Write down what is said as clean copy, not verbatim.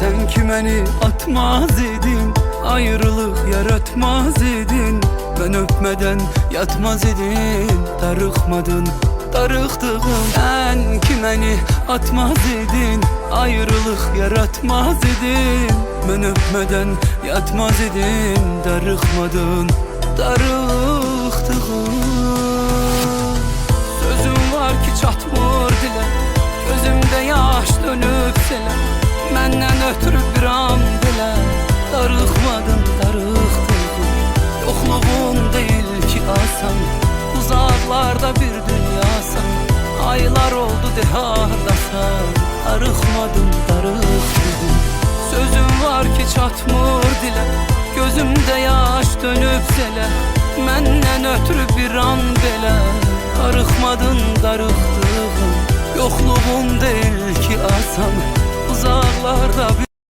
Sen ki məni atmaz idin, ayrılıq yaratmaz idin. Ben öpmeden yatmaz idin, darıxmadın, darıxdığım. Sen ki məni atmaz idin, ayrılıq yaratmaz idin. Ben öpmeden yatmaz idin, darıxmadın, darıxdığım. Sözüm var ki çatmır dilə, gözümdə yaş dönüb selə. Məndən ötürü bir an belə darıxmadın, darıxdığım. Yoxluğun deyil ki asan, uzaqlarda bir dünyasan. Aylar oldu de hardasan, darıxmadın, darıxdığım. Sözüm var ki çatmır dilə, gözümdə yaş dönüb selə. Məndən ötürü bir an belə darıxmadın, darıxdığım. Yoxluğun deyil ki asan, uzaqlarda